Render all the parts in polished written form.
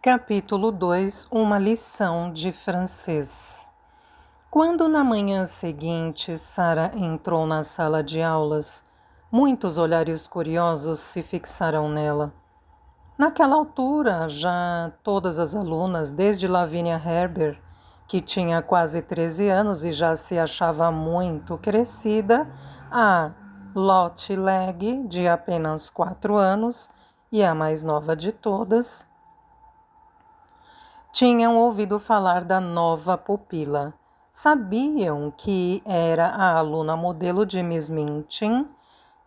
Capítulo 2 Uma lição de francês. Quando na manhã seguinte Sara entrou na sala de aulas, muitos olhares curiosos se fixaram nela. Naquela altura, já todas as alunas, desde Lavínia Herbert, que tinha quase 13 anos e já se achava muito crescida, a Lotte Legge, de apenas 4 anos, e a mais nova de todas, tinham ouvido falar da nova pupila. Sabiam que era a aluna modelo de Miss Minchin,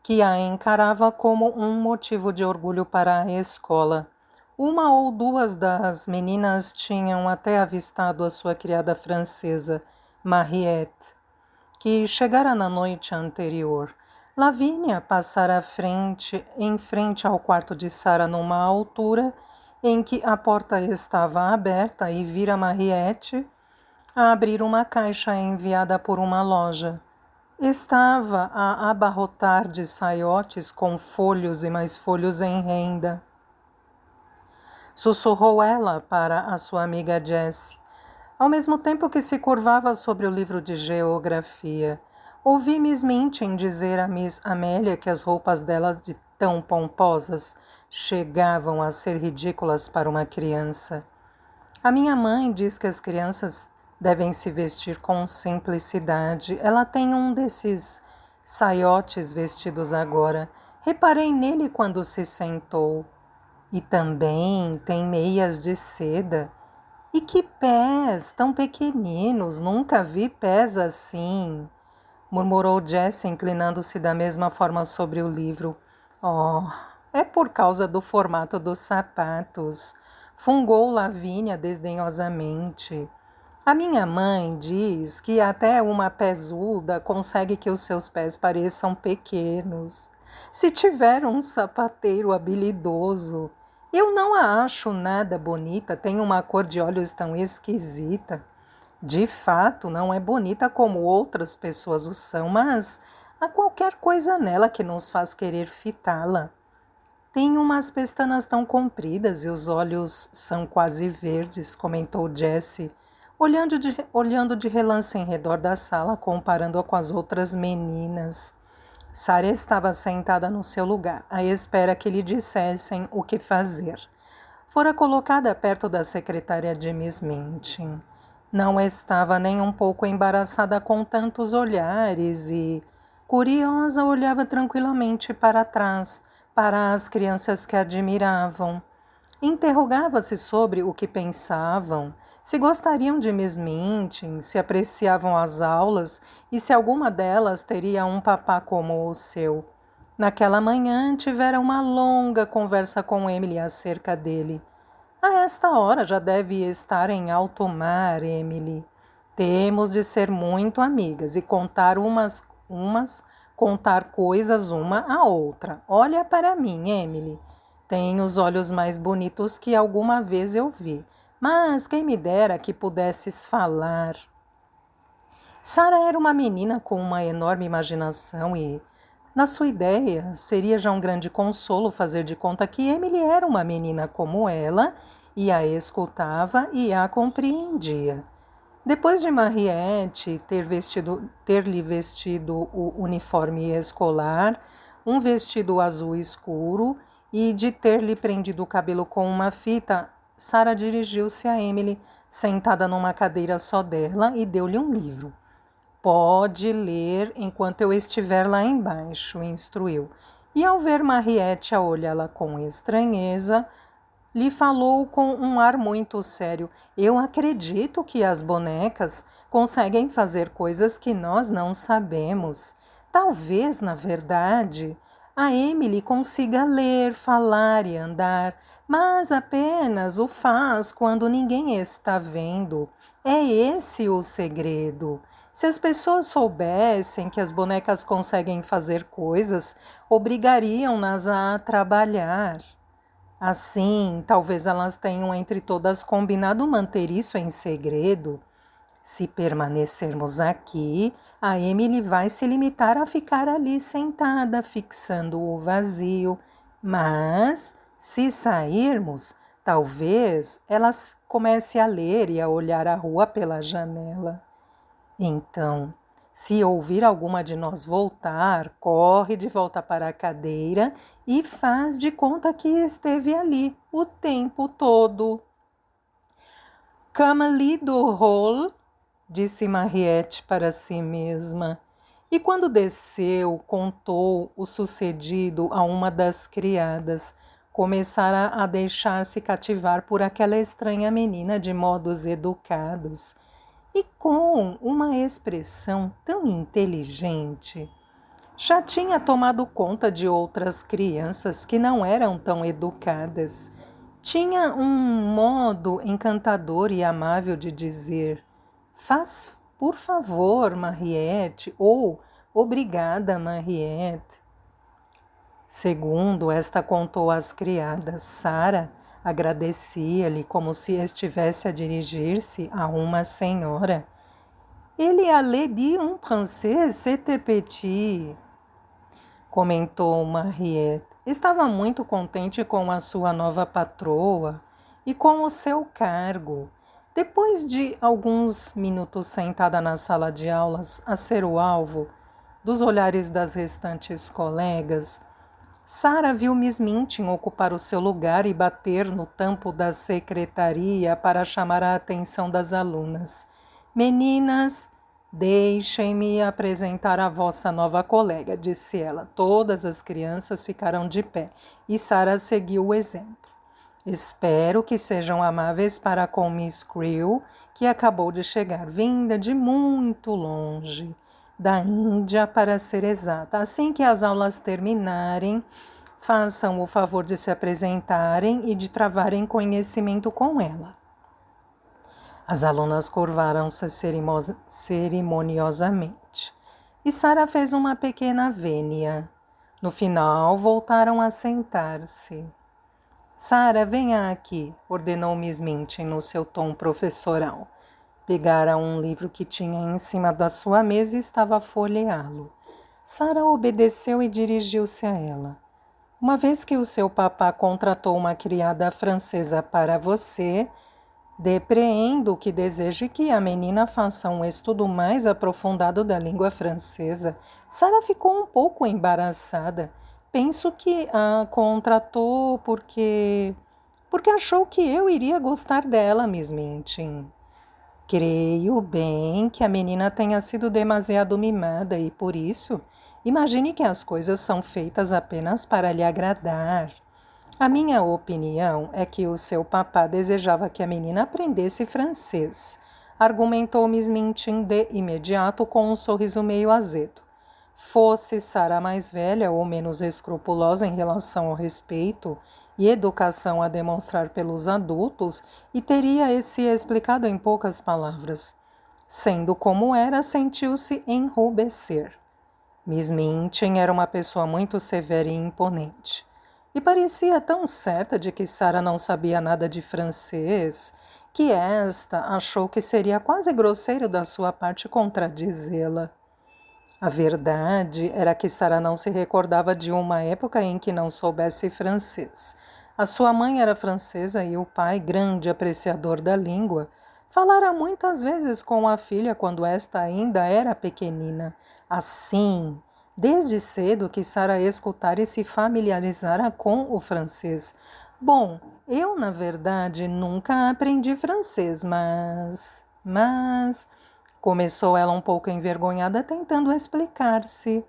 que a encarava como um motivo de orgulho para a escola. Uma ou duas das meninas tinham até avistado a sua criada francesa, Mariette, que chegara na noite anterior. Lavínia passara em frente ao quarto de Sara numa altura em que a porta estava aberta e vira Mariette a abrir uma caixa enviada por uma loja. Estava a abarrotar de saiotes com folhos e mais folhos em renda. Sussurrou ela para a sua amiga Jessie, ao mesmo tempo que se curvava sobre o livro de geografia. Ouvi Miss Minchin dizer a Miss Amélia que as roupas dela, de tão pomposas, chegavam a ser ridículas para uma criança. A minha mãe diz que as crianças devem se vestir com simplicidade. Ela tem um desses saiotes vestidos agora. Reparei nele quando se sentou. E também tem meias de seda. E que pés tão pequeninos, nunca vi pés assim, murmurou Jessie, inclinando-se da mesma forma sobre o livro. Oh, é por causa do formato dos sapatos, fungou Lavínia desdenhosamente. A minha mãe diz que até uma pesuda consegue que os seus pés pareçam pequenos. Se tiver um sapateiro habilidoso. Eu não a acho nada bonita, tem uma cor de olhos tão esquisita. De fato, não é bonita como outras pessoas o são, mas há qualquer coisa nela que nos faz querer fitá-la. Tem umas pestanas tão compridas e os olhos são quase verdes, comentou Jessie, olhando de relance em redor da sala, comparando-a com as outras meninas. Sara estava sentada no seu lugar, à espera que lhe dissessem o que fazer. Fora colocada perto da secretária de Miss Minchin. Não estava nem um pouco embaraçada com tantos olhares e, curiosa, olhava tranquilamente para trás, para as crianças que admiravam. Interrogava-se sobre o que pensavam, se gostariam de Miss Minchin, se apreciavam as aulas e se alguma delas teria um papá como o seu. Naquela manhã tivera uma longa conversa com Emily acerca dele. A esta hora já deve estar em alto mar, Emily. Temos de ser muito amigas e contar contar coisas uma à outra. Olha para mim, Emily. Tem os olhos mais bonitos que alguma vez eu vi. Mas quem me dera que pudesses falar. Sara era uma menina com uma enorme imaginação e, na sua ideia, seria já um grande consolo fazer de conta que Emily era uma menina como ela e a escutava e a compreendia. Depois de Mariette ter-lhe vestido o uniforme escolar, um vestido azul escuro e de ter-lhe prendido o cabelo com uma fita, Sara dirigiu-se a Emily, sentada numa cadeira só dela, e deu-lhe um livro. Pode ler enquanto eu estiver lá embaixo, instruiu. E ao ver Mariette a olhá-la com estranheza, lhe falou com um ar muito sério. Eu acredito que as bonecas conseguem fazer coisas que nós não sabemos. Talvez, na verdade, a Emily consiga ler, falar e andar, mas apenas o faz quando ninguém está vendo. É esse o segredo. Se as pessoas soubessem que as bonecas conseguem fazer coisas, obrigariam-nas a trabalhar. Assim, talvez elas tenham entre todas combinado manter isso em segredo. Se permanecermos aqui, a Emily vai se limitar a ficar ali sentada, fixando o vazio. Mas, se sairmos, Talvez ela comece a ler e a olhar a rua pela janela. Então, se ouvir alguma de nós voltar, corre de volta para a cadeira e faz de conta que esteve ali o tempo todo. Cama-lhe do rolo, disse Mariette para si mesma. E quando desceu, contou o sucedido a uma das criadas. Começara a deixar-se cativar por aquela estranha menina de modos educados e com uma expressão tão inteligente. Já tinha tomado conta de outras crianças que não eram tão educadas. Tinha um modo encantador e amável de dizer: "Faz, por favor, Mariette", ou "Obrigada, Mariette". Segundo esta contou às criadas, Sara agradecia-lhe como se estivesse a dirigir-se a uma senhora. "Il allait dire un français, c'était petit", comentou Mariette. Estava muito contente com a sua nova patroa e com o seu cargo. Depois de alguns minutos sentada na sala de aulas a ser o alvo dos olhares das restantes colegas, Sara viu Miss Minchin ocupar o seu lugar e bater no tampo da secretaria para chamar a atenção das alunas. "Meninas, deixem-me apresentar a vossa nova colega", disse ela. Todas as crianças ficaram de pé e Sara seguiu o exemplo. "Espero que sejam amáveis para com Miss Creel, que acabou de chegar, vinda de muito longe, da Índia para ser exata. Assim que as aulas terminarem, façam o favor de se apresentarem e de travarem conhecimento com ela." As alunas curvaram-se cerimoniosamente e Sara fez uma pequena vênia. No final, voltaram a sentar-se. "Sara, venha aqui", ordenou Miss Minchin no seu tom professoral. Pegara um livro que tinha em cima da sua mesa e estava a folheá-lo. Sara obedeceu e dirigiu-se a ela. "Uma vez que o seu papá contratou uma criada francesa para você, depreendo que deseje que a menina faça um estudo mais aprofundado da língua francesa." Sara ficou um pouco embaraçada. "Penso que a contratou porque achou que eu iria gostar dela, Miss Minchin." "Creio bem que a menina tenha sido demasiado mimada e, por isso, imagine que as coisas são feitas apenas para lhe agradar. A minha opinião é que o seu papá desejava que a menina aprendesse francês", argumentou Miss Minchin de imediato com um sorriso meio azedo. Fosse Sara mais velha ou menos escrupulosa em relação ao respeito e educação a demonstrar pelos adultos, e teria se explicado em poucas palavras. Sendo como era, sentiu-se enrubescer. Miss Minchin era uma pessoa muito severa e imponente. E parecia tão certa de que Sara não sabia nada de francês, que esta achou que seria quase grosseiro da sua parte contradizê-la. A verdade era que Sara não se recordava de uma época em que não soubesse francês. A sua mãe era francesa e o pai, grande apreciador da língua, falara muitas vezes com a filha quando esta ainda era pequenina. Assim, desde cedo que Sara escutara e se familiarizara com o francês. "Bom, eu, na verdade, nunca aprendi francês, mas... Começou ela um pouco envergonhada, tentando explicar-se.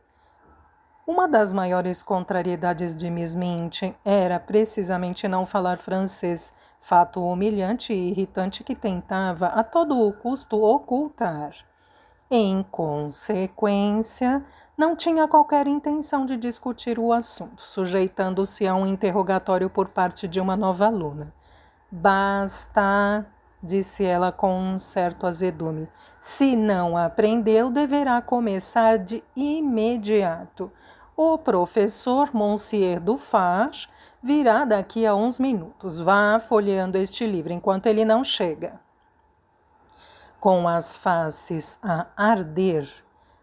Uma das maiores contrariedades de Miss Minchin era precisamente não falar francês, fato humilhante e irritante que tentava a todo o custo ocultar. Em consequência, não tinha qualquer intenção de discutir o assunto, sujeitando-se a um interrogatório por parte de uma nova aluna. "Basta", disse ela com um certo azedume. "Se não aprendeu, deverá começar de imediato. O professor Monsieur Dufache virá daqui a uns minutos. Vá folheando este livro enquanto ele não chega." Com as faces a arder,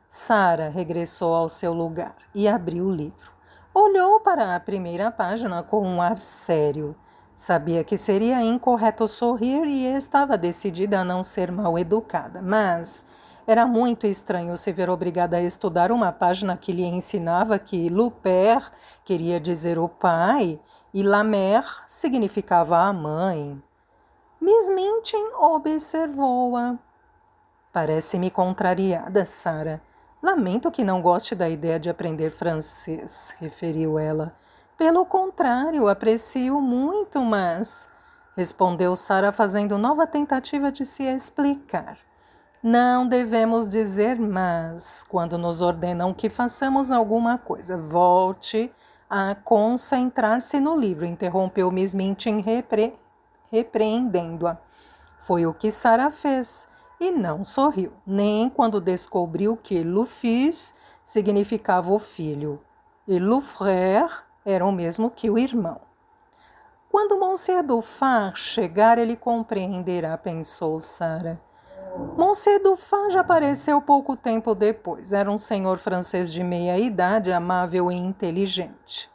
Sara regressou ao seu lugar e abriu o livro. Olhou para a primeira página com um ar sério. Sabia que seria incorreto sorrir e estava decidida a não ser mal educada, mas era muito estranho se ver obrigada a estudar uma página que lhe ensinava que le père queria dizer o pai e la mère significava a mãe. Miss Minchin observou-a. Parece-me contrariada, Sarah. Lamento que não goste da ideia de aprender francês, referiu ela. Pelo contrário, aprecio muito, mas... respondeu Sarah fazendo nova tentativa de se explicar. Não devemos dizer mas quando nos ordenam que façamos alguma coisa. Volte a concentrar-se no livro, interrompeu Miss Minchin repreendendo-a. Foi o que Sarah fez e não sorriu, nem quando descobriu que le fils significava o filho e le frère era o mesmo que o irmão. Quando Monsieur Dufarge chegar, ele compreenderá, pensou Sarah. Monsieur Dufarge apareceu pouco tempo depois. Era um senhor francês de meia idade, amável e inteligente.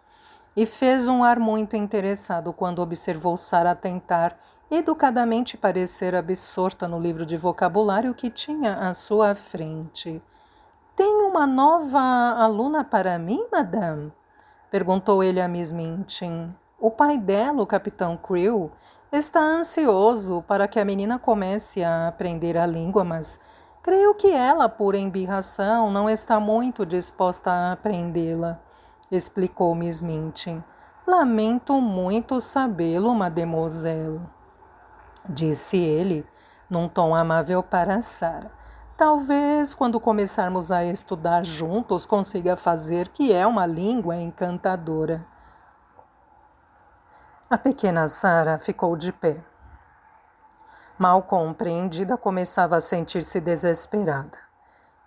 E fez um ar muito interessado quando observou Sarah tentar educadamente parecer absorta no livro de vocabulário que tinha à sua frente. Tem uma nova aluna para mim, madame? Perguntou ele a Miss Minchin. O pai dela, o capitão Creel, está ansioso para que a menina comece a aprender a língua, mas creio que ela, por embirração, não está muito disposta a aprendê-la, explicou Miss Minchin. Lamento muito sabê-lo, mademoiselle, disse ele, num tom amável para Sarah. Talvez, quando começarmos a estudar juntos, consiga fazer que é uma língua encantadora. A pequena Sarah ficou de pé. Mal compreendida, começava a sentir-se desesperada.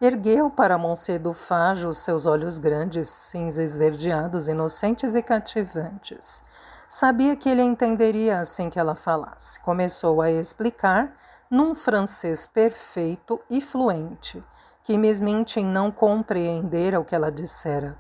Ergueu para Monsieur Dufarge os seus olhos grandes, cinza esverdeados, inocentes e cativantes. Sabia que ele entenderia assim que ela falasse. Começou a explicar, num francês perfeito e fluente, que Miss Minchin não compreendera o que ela dissera.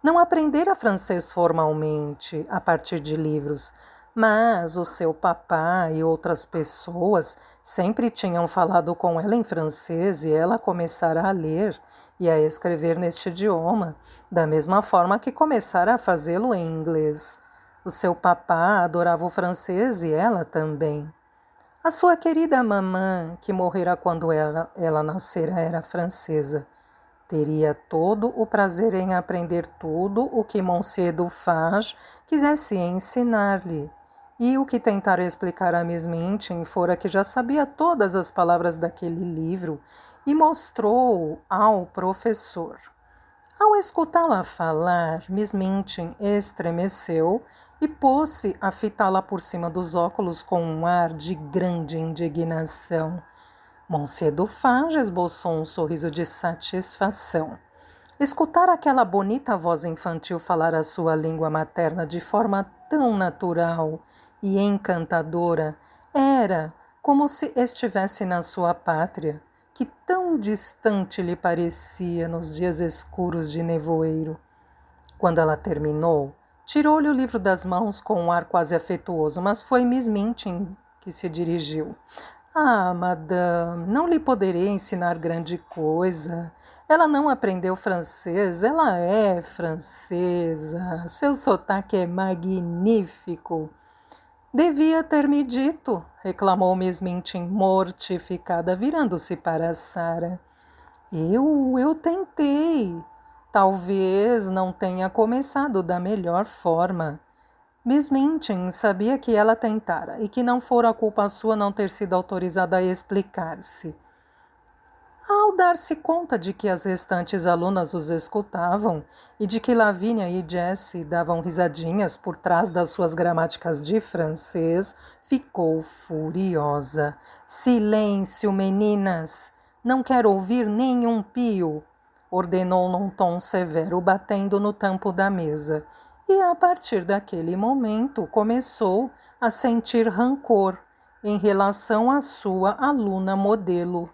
Não aprendera francês formalmente, a partir de livros, mas o seu papá e outras pessoas sempre tinham falado com ela em francês e ela começara a ler e a escrever neste idioma, da mesma forma que começara a fazê-lo em inglês. O seu papá adorava o francês e ela também. A sua querida mamã, que morrera quando ela nascera, era francesa. Teria todo o prazer em aprender tudo o que Monsieur Dufarge quisesse ensinar-lhe. E o que tentara explicar a Miss Minchin fora que já sabia todas as palavras daquele livro e mostrou ao professor. Ao escutá-la falar, Miss Minchin estremeceu e pôs-se a fitá-la por cima dos óculos com um ar de grande indignação. Monsieur Dufarge esboçou um sorriso de satisfação. Escutar aquela bonita voz infantil falar a sua língua materna de forma tão natural e encantadora era como se estivesse na sua pátria, que tão distante lhe parecia nos dias escuros de nevoeiro. Quando ela terminou, tirou-lhe o livro das mãos com um ar quase afetuoso, mas foi Miss Minchin que se dirigiu. Ah, madame, não lhe poderei ensinar grande coisa. Ela não aprendeu francês, ela é francesa. Seu sotaque é magnífico. Devia ter me dito, reclamou Miss Minchin, mortificada, virando-se para Sarah. Eu tentei. Talvez não tenha começado da melhor forma. Miss Minchin sabia que ela tentara e que não fora culpa sua não ter sido autorizada a explicar-se. Ao dar-se conta de que as restantes alunas os escutavam e de que Lavínia e Jessie davam risadinhas por trás das suas gramáticas de francês, ficou furiosa. Silêncio, meninas! Não quero ouvir nenhum pio! Ordenou num tom severo, batendo no tampo da mesa. E a partir daquele momento começou a sentir rancor em relação à sua aluna modelo.